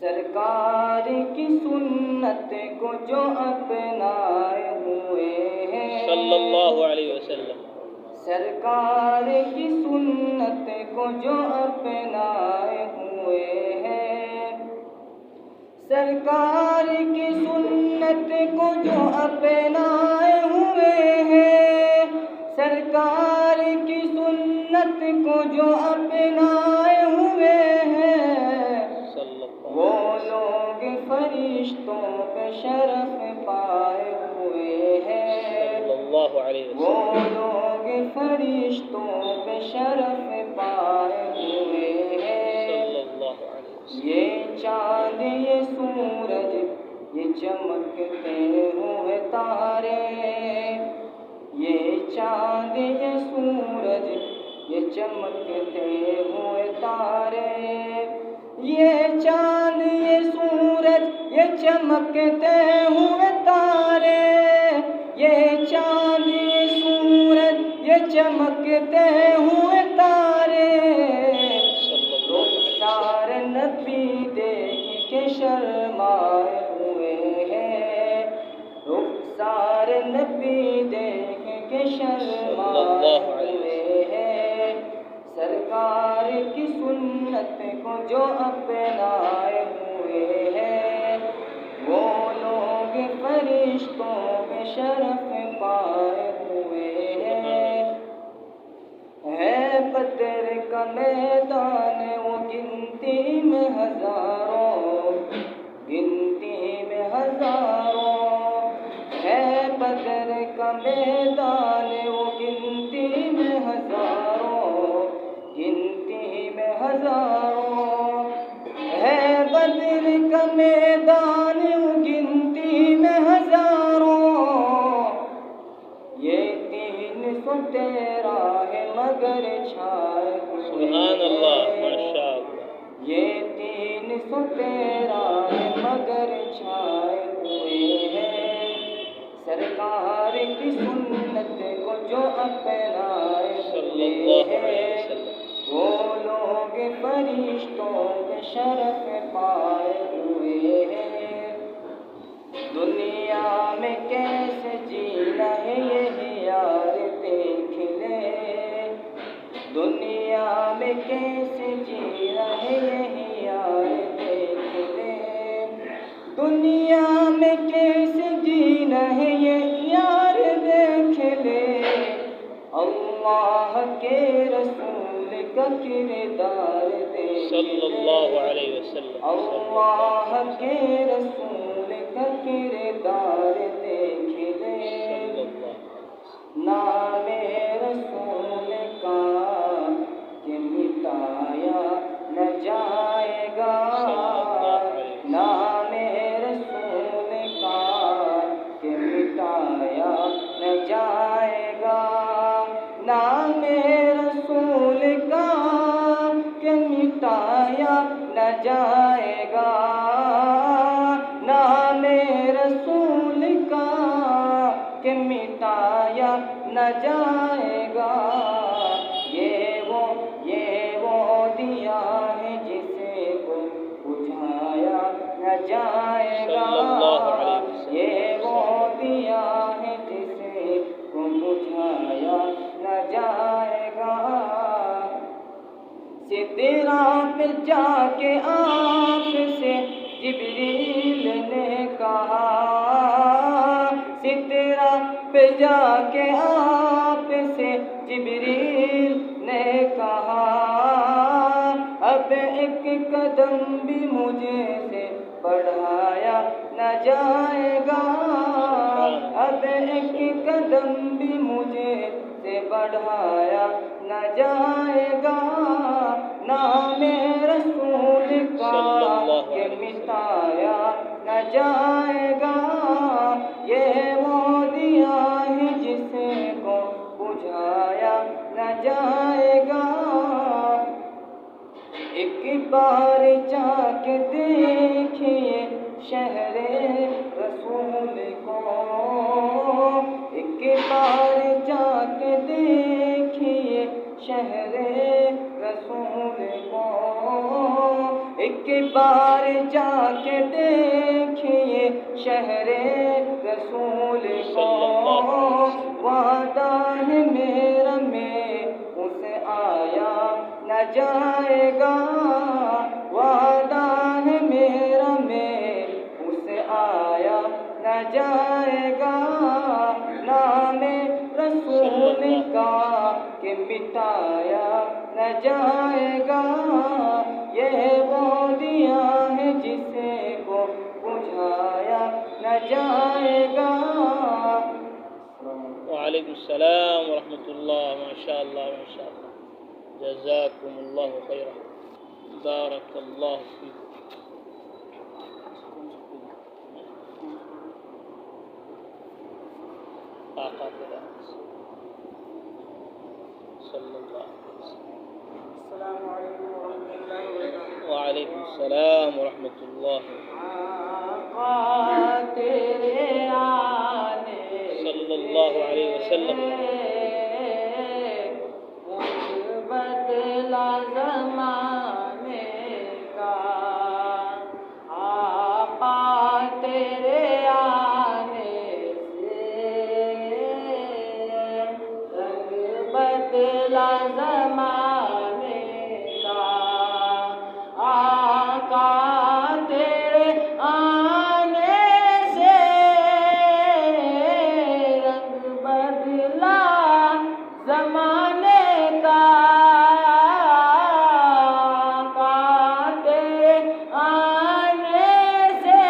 सरकार की सुन्नत को जो अपनाए हुए हैं सल्लल्लाहु अलैहि वसल्लम। सरकार की सुन्नत को जो अपनाए हुए हैं सरकार की सुन्नत को जो अपनाए हुए हैं सरकार की सुन्नत को जो अपनाए हुए हैं वो लोग फरिश्तों पे शरफ पाए हुए हैं सल्लल्लाहु अलैहि वो वसल्लम। लोग फरिश्तों पे शरफ पाए हुए हैं सल्लल्लाहु अलैहि वसल्लम। ये चांद ये सूरज ये चमकते हुए तारे ये चांद ये सूरज ये चमकते हुए तारे ये चांद ये सूरज ये चमकते हुए तारे ये चांद ये सूरज ये चमकते हुए तारे रुखसार नबी देख के शर्माए हुए हैं रुखसार नबी देख के शर्माए हुए हैं सरकार की सुन्नत को जो अपनाए हुए हैं वो लोग फरिश्तों पे शरफ पाए हुए हैं है बदर का मैदान वो गिनती में हजारों है बदर का मैदान वो गिनती में हजारों है बदर का मैदान वो गिनती में हजारों ये 313 है मगर छाए सुभान अल्लाह माशाअल्लाह। ये 313 है मगर छाए हुए हैं सरकार की सुन्नत को जो अपनाए हुए हैं वो लोग फरिश्तों के शरफ पाए हुए हैं दुनिया में कैसे जीना है यही यार देख ले दुनिया में कैसे जीना है यही यार देख ले दुनिया में कैसे जीना है ये यार देख ले अल्लाह के रसूल का किरदार देख सल्लल्लाहु अलैहि वसल्लम। अल्लाह के रसूल का किरदार देख ले नाम रसूल का कि मिटाया न जाएगा नाम रसूल का कि मिटाया न जाएगा नाम रसूल का कि मिटाया न जाएगा नाम रसूल का कि मिटाया न जाएगा ये वो दिया है जिसे को बुझाया न जाएगा सल्लल्लाहु अलैहि वसल्लम। ये वो दिया है जिसे को बुझाया जाएगा। सिदरा पे जाके आपसे जिब्रील ने कहा, सिदरा पे जाके आपसे जिब्रील ने कहा, अब एक कदम भी मुझे से बढ़ाया न जाएगा, अब एक कदम भी मुझे से बढ़ाया न जाएगा। नामे रसूल का के मिटाया न जाएगा। ये वो दिया है जिसे को बुझाया न जाएगा। एक बार जाके देखिए शहरे रसूल को, एक बार जाके देखिए शहरे रसूल को, एक बार जाके देखिए शहरे रसूल को। वादा है मेरा में उसे आया न जाएगा, वादा है मेरा में उसे आया न जाएगा। नामे रसूल का के मिटाया न जाएगा। ये वो दिया है जिसे को बुझाया न जाएगा। वालेकुम सलाम व रहमतुल्लाह। माशाअल्लाह माशाअल्लाह, जज़ाकुमुल्लाहु खैरन, बारकल्लाहु फीकुम। आका सल्लल्लाहु अलैहि वसल्लम। अस्सलामु अलैकुम व रहमतुल्लाहि व बरकातुहू। वालेकुम सलाम व रहमतुल्लाह। आका तेरे आने सल्लल्लाहु अलैहि वसल्लम। बदला ज़माने का, आका तेरे आने से रंग बदला ज़माने का। आका तेरे आने से रंग बदला ज़माने का। आका तेरे आने से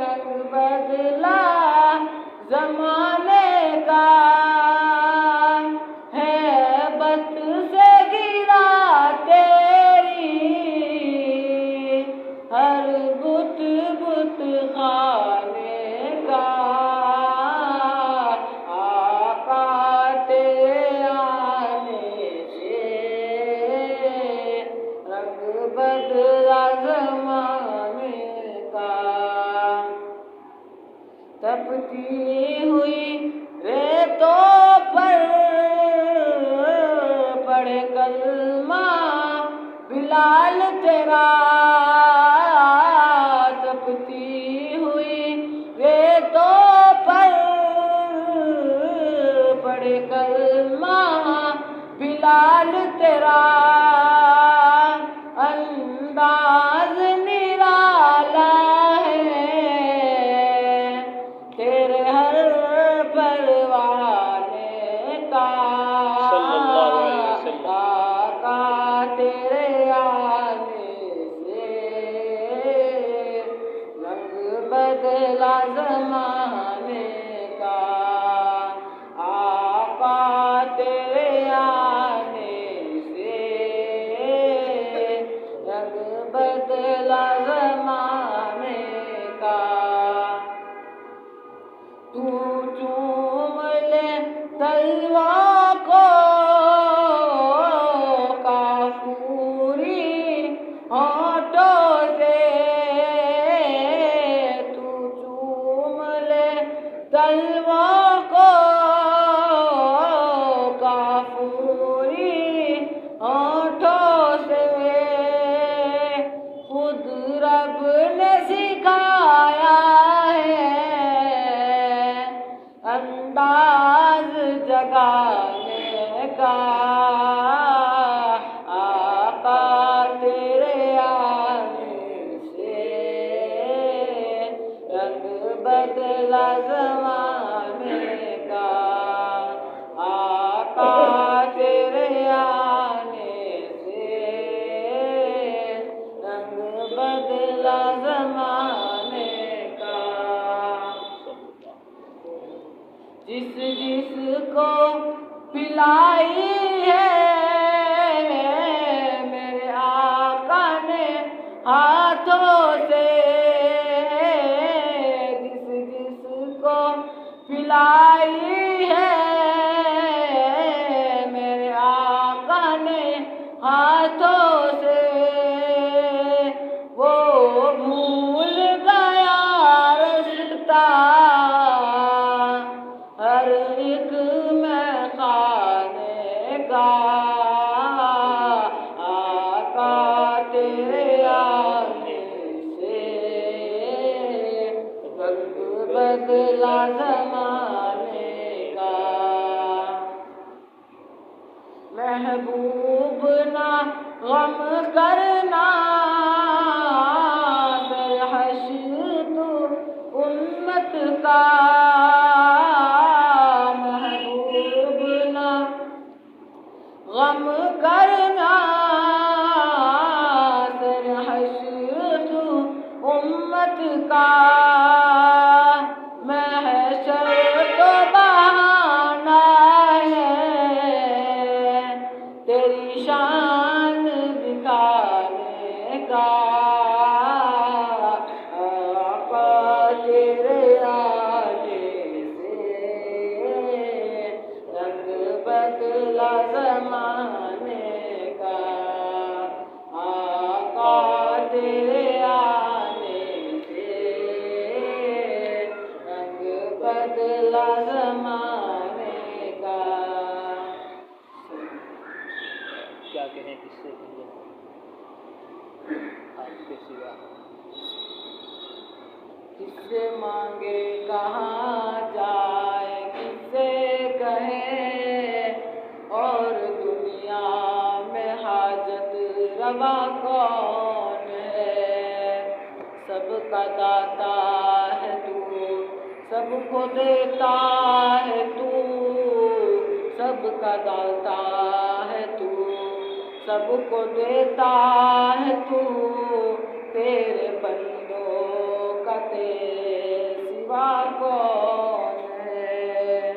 रंग बदला ज़माने का। हैबत से गिरा तेरी हर बुत बुत खाने का। आका तेरे आने से रंग बदला ज़माने का। तपती हुई रेतों पर पढ़े कलमा बिलाल तेरा। तपती हुई रेतों पर पढ़े कलमा बिलाल तेरा। अंदाज निराला है तेरे हर परवाने का। सल्लल्लाहु अलैहि वसल्लम। आका तेरे आने से रंग बदला ज़माने का। आका तेरे आने से रंग बदला ज़माने का। तू चूम ले तलवा को काफूरी होठों से। तू चूम ले तलवा को काफूरी होठों से। खुद रब ने सिखाया है अंदाज जगाने का। आका तेरे आने से रंग बदला ज़माने का। आका तेरे आने से रंग बदला ज़माने का। जिस जिसको पिलाई है मेरे आका ने हाथों से, जिस जिसको पिलाई है मेरे आका ने हाथों से, वो भूल गया रास्ता हर एक में खाने का। आका तेरे आने से रंग बदला ज़माने का। महबूब ना गम करना सरहश्र तू उम्मत का। गम करना सरहश्र तू उम्मत का। महशर तो बहाना है तेरी शान दिखाने का। आका तेरे आने से रंग बदला ज़माने का। आका तेरे आने से रंग बदला ज़माने का। क्या कहें किससे आपके सिवा? किससे मांगे कहाँ जाए, किससे कहे और दुनिया में हाजत रवा कौन है। सबका दाता है तू, सबको देता है तू, सबका दाता है तू, सबको देता है तू। तेरे बंदों का तेरे सिवा कौन है।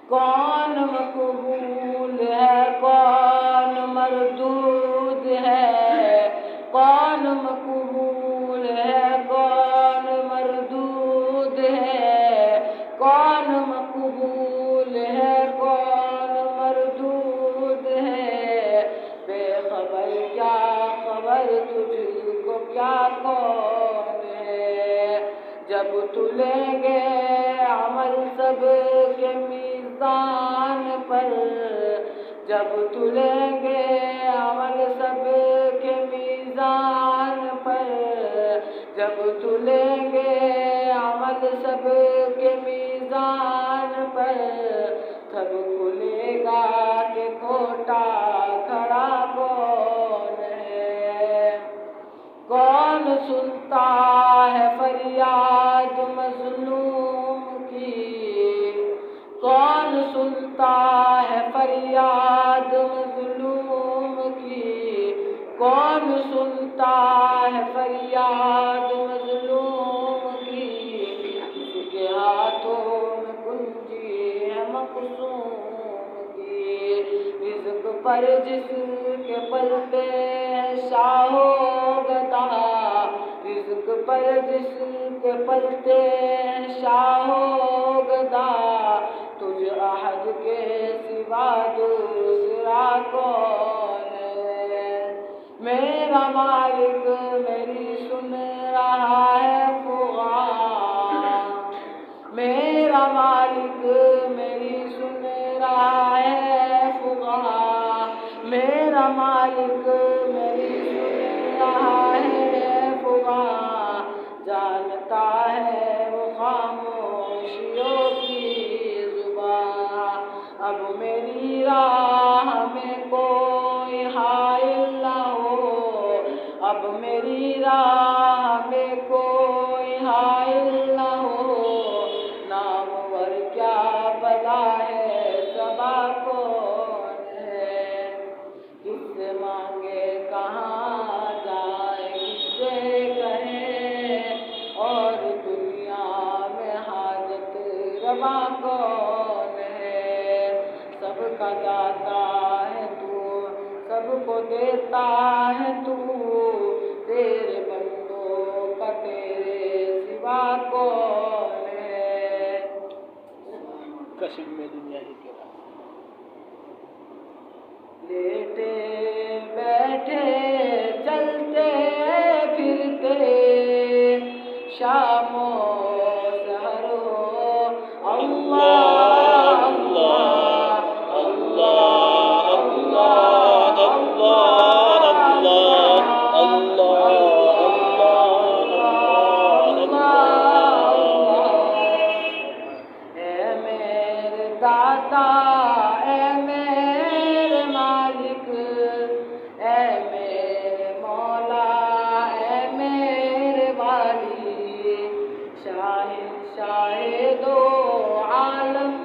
कौन मकबूल है कौन मरदूद है, कौन मकबूल है कौन मरदूद है, कौन मकबूल है कौन मरदूद है। बेखबर क्या खबर तुझको क्या कौन है। जब तुलेंगे अमल सब के मीज़ान पर, जब तुलेंगे अमल सब के मीज़ान पर, जब तुलेंगे अमल सब के मीज़ान पर, तब खुलेगा कि खोटा खड़ा कौन है। कौन सुनता है फरियाद मज़लूम की, कौन सुनता है फरियाद मज़लूम की, कौन सुनता है फरियाद मज़लूम की। इसके हाथों में कुंजी है मक़सूम की, रिज़्क़ पर जिसके पलते हैं शाहो गदा, रिज़्क़ पर जिसके पलते हैं शाहो गदा। तुझ अहद के सिवा दूसरा कौन है। मेरा मालिक मेरी सुन रहा है पुकार, मेरा मालिक मेरी सुन रहा है पुकार, मेरा मालिक मेरी सुन रहा है पुकार। जानता है वो खामोशियों की नसीब में दुनिया ही क्यों। लेटे बैठे चलते फिरते शामो सहर हो अल्लाह अल्लाह अल्लाह अल्लाह अल्लाह अल्लाह अल्लाह ए मेरे दाता ए मेरे मालिक ए मेरे मौला ए मेरे वाली शाहिदो आलम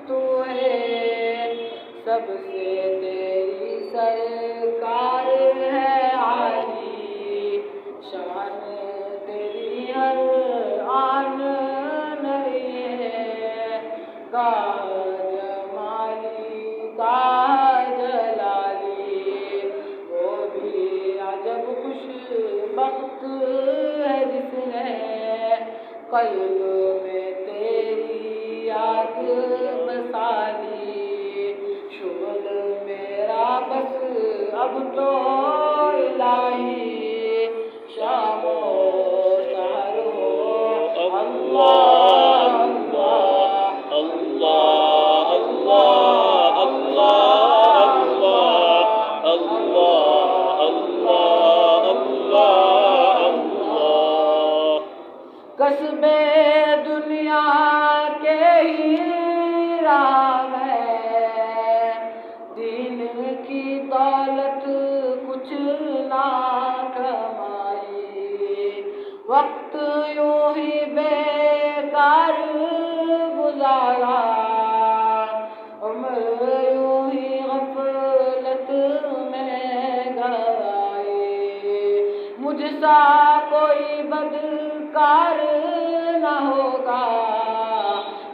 तू है सबसे तेरी सरकार है आली शान तेरी हर आन नहीं है गाह जमाली गाह जलाली वो भी अजब खुश बख्त है जिसने कल्ब में तेरी याद बसाली शुगल मेरा बस अब तो इलाही शामो सहर हो अल्लाह अल्लाह अल्लाह अल्लाह अल्लाह अल्लाह अल्लाह अल्लाह अल्लाह अल्लाह कस्बे दुनिया के ही राह में दीन की दौलत कुछ ना कमाई वक्त यूं ही बेकार गुजारा उम्र यूं ही गफलत में गवाई मुझसा कोई बदकार न होगा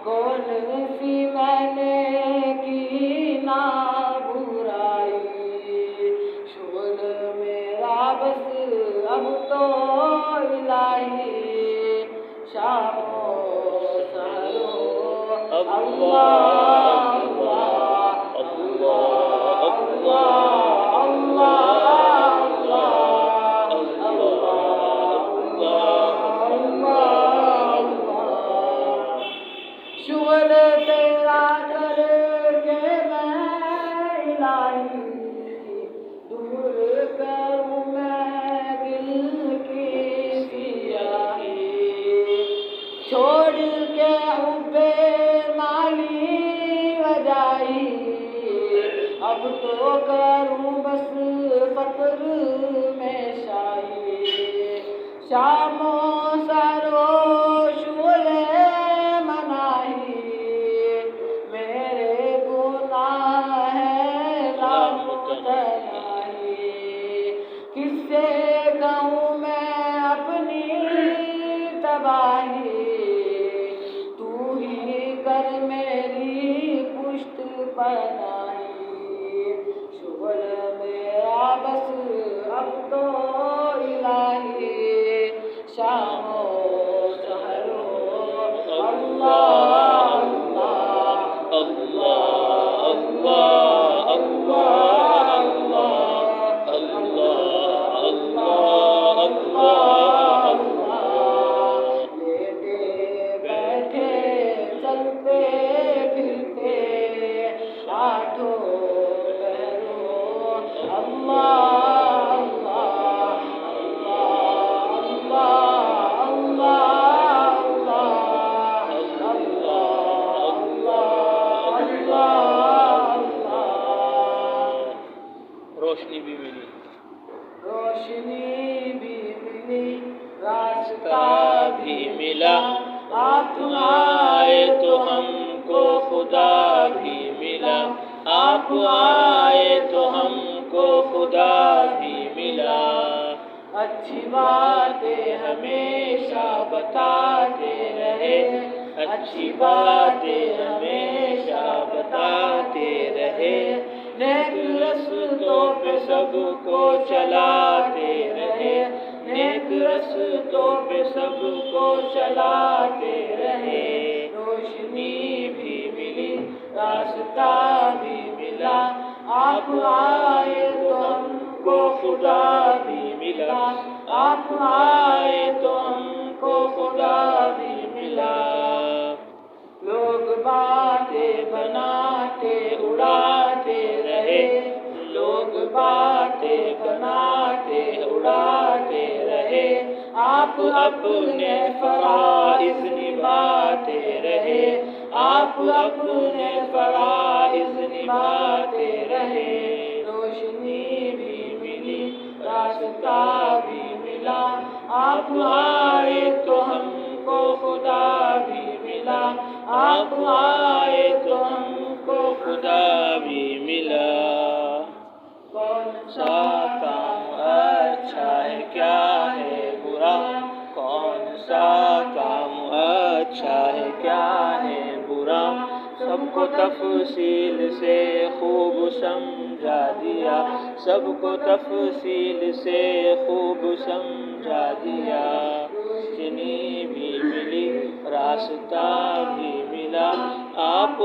कौन सी मैंने की ना बुराई शुगल मेरा बस अब तो इलाही शामो सहरो अल्लाह अल्लाह अल्लाह अल्लाह अल्लाह शुगल तेरा करके मैं इलाही दूर करूँ मैं दिल की सियाही छोड़ के हुब्बे माली वजाई अब तो करूँ बस फक्र में शाही शामो सरो शुले मनाही मेरे गुनाह है लामुतनाही किससे कहूँ मैं अपनी तबाही तू ही कर मेरी पुष्ट पनाही शुगल मेरा बस अब तो इलाही शामो सहरो अल्लाह अल्लाह अल्लाह अल्लाह अल्लाह अल्लाह अल्लाह अल्लाह अल्लाह लेटे बैठे चलते फिरते आठों पहरों अल्लाह रोशनी भी मिली रास्ता भी मिला आप आए तो हमको खुदा भी मिला आप आए तो हमको खुदा भी मिला अच्छी बातें हमेशा बताते रहे अच्छी बातें हमेशा बताते रहे नेक रस्तों पे सबको चलाते रहे नेक रस्तों पे सबको चलाते रहे रोशनी भी मिली मिली, रास्ता भी मिला। आप आए तो हमको खुदा भी मिला, आप आए तो हमको खुदा भी मिला। लोग बातें बनाते उड़ाते रहे, लोग बातें बनाते उड़ाते रहे, आप अपने फराइज़ निभाते रहे, आप अपने फराइज़ निभाते रहे। रोशनी भी मिली, रास्ता भी मिला, आप आए तो हमको खुदा भी मिला, आप आए तो हमको खुदा भी मिला। कौन सा काम अच्छा है, क्या है बुरा, कौन सा काम अच्छा है, क्या है बुरा, सबको तफसील से खूब समझा दिया, सबको तफसील से खूब समझा दिया। रोशनी भी मिली, रास्ता भी मिला, आप